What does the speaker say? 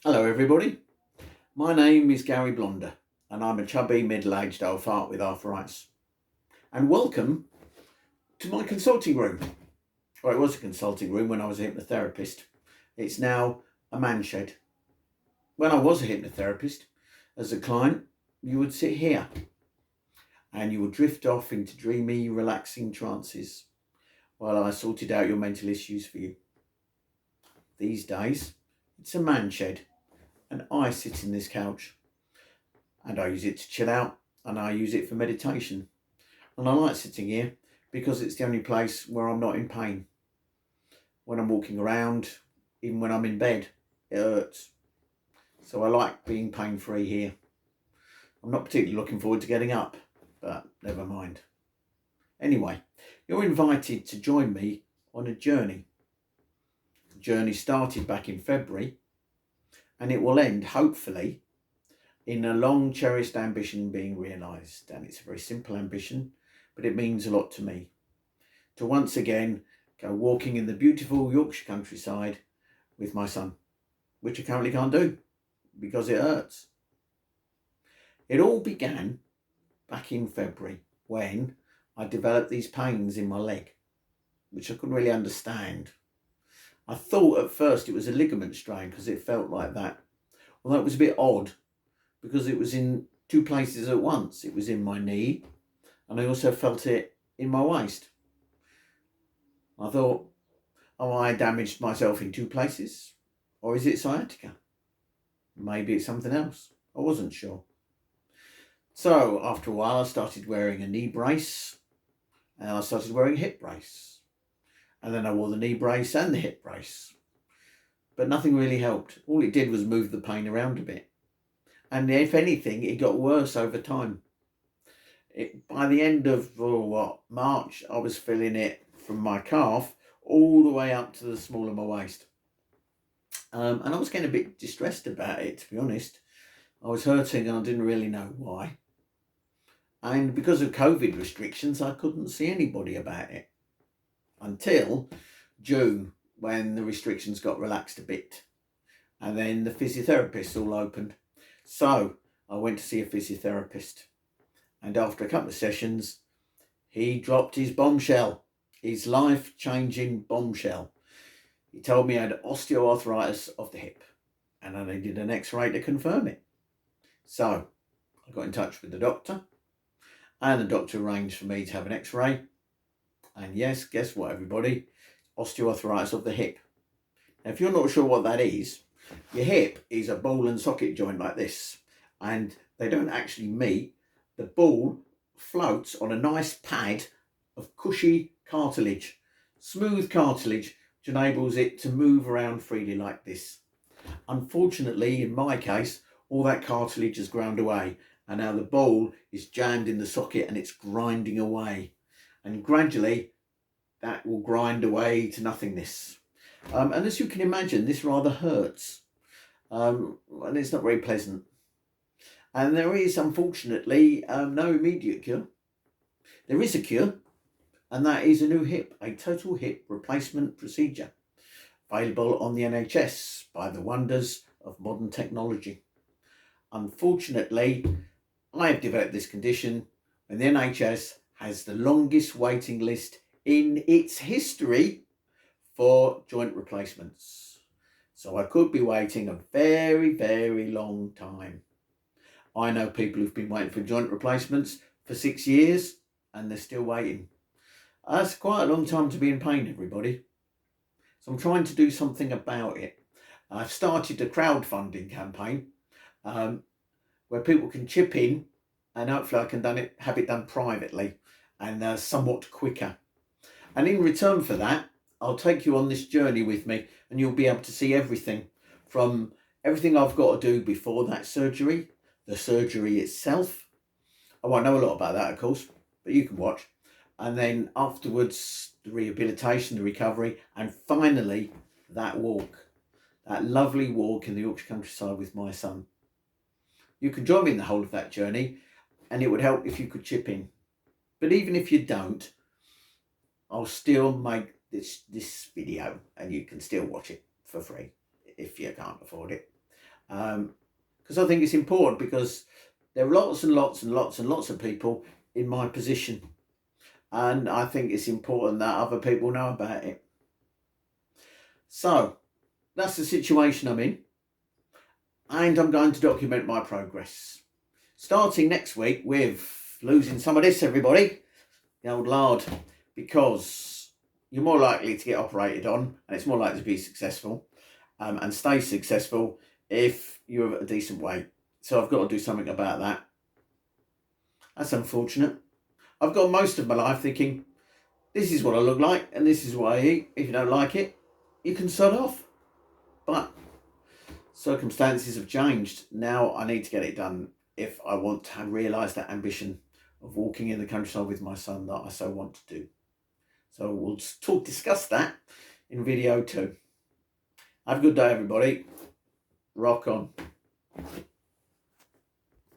Hello everybody, my name is Gary Blonder and I'm a chubby middle-aged old fart with arthritis. And welcome to my consulting room. Or it was a consulting room when I was a hypnotherapist. It's now a man shed. When I was a hypnotherapist, as a client, you would sit here and you would drift off into dreamy, relaxing trances while I sorted out your mental issues for you. These days, it's a man shed and I sit in this couch and I use it to chill out and I use it for meditation. And I like sitting here because it's the only place where I'm not in pain. When I'm walking around, even when I'm in bed, it hurts. So I like being pain free here. I'm not particularly looking forward to getting up, but never mind. Anyway, you're invited to join me on a journey. The journey started back in February and it will end, hopefully, in a long cherished ambition being realised. And it's a very simple ambition, but it means a lot to me. To once again go walking in the beautiful Yorkshire countryside with my son, which I currently can't do because it hurts. It all began back in February when I developed these pains in my leg, which I couldn't really understand. I thought at first it was a ligament strain because it felt like that. Although it was a bit odd because it was in two places at once. It was in my knee and I also felt it in my waist. I thought, oh, I damaged myself in two places? Or is it sciatica? Maybe it's something else. I wasn't sure. So after a while, I started wearing a knee brace and I started wearing a hip brace. And then I wore the knee brace and the hip brace. But nothing really helped. All it did was move the pain around a bit. And if anything, it got worse over time. By the end of March, I was feeling it from my calf all the way up to the small of my waist. And I was getting a bit distressed about it, to be honest. I was hurting and I didn't really know why. And because of COVID restrictions, I couldn't see anybody about it until June, when the restrictions got relaxed a bit. And then the physiotherapists all opened. So I went to see a physiotherapist. And after a couple of sessions, he dropped his bombshell, his life-changing bombshell. He told me I had osteoarthritis of the hip and I needed an x-ray to confirm it. So I got in touch with the doctor and the doctor arranged for me to have an x-ray. And yes, guess what everybody? Osteoarthritis of the hip. Now, if you're not sure what that is, your hip is a ball and socket joint like this and they don't actually meet. The ball floats on a nice pad of cushy cartilage, smooth cartilage, which enables it to move around freely like this. Unfortunately, in my case, all that cartilage has ground away and now the ball is jammed in the socket and it's grinding away. And gradually that will grind away to nothingness. And as you can imagine, this rather hurts. And it's not very pleasant. And there is, unfortunately, no immediate cure. There is a cure, and that is a new hip, a total hip replacement procedure, available on the NHS by the wonders of modern technology. Unfortunately, I have developed this condition, and the NHS has the longest waiting list in its history for joint replacements. So I could be waiting a very, very long time. I know people who've been waiting for joint replacements for 6 years and they're still waiting. That's quite a long time to be in pain, everybody. So I'm trying to do something about it. I've started a crowdfunding campaign where people can chip in and hopefully I can have it done privately and somewhat quicker. And in return for that, I'll take you on this journey with me and you'll be able to see everything from everything I've got to do before that surgery, the surgery itself. I won't know a lot about that, of course, but you can watch. And then afterwards, the rehabilitation, the recovery, and finally, that walk, that lovely walk in the Yorkshire countryside with my son. You can join me in the whole of that journey, and it would help if you could chip in. But even if you don't, I'll still make this video, and you can still watch it for free if you can't afford it. Because I think it's important, because there are lots and lots and lots and lots of people in my position, and I think it's important that other people know about it. So that's the situation I'm in, and I'm going to document my progress, starting next week with losing some of this, everybody, the old lard, because you're more likely to get operated on, and it's more likely to be successful and stay successful if you're at a decent weight. So I've got to do something about that. That's unfortunate. I've got most of my life thinking, this is what I look like and this is what I eat. If you don't like it, you can sod off. But circumstances have changed. Now I need to get it done if I want to realise that ambition of walking in the countryside with my son that I so want to do. So we'll discuss that in video 2. Have a good day, everybody. Rock on.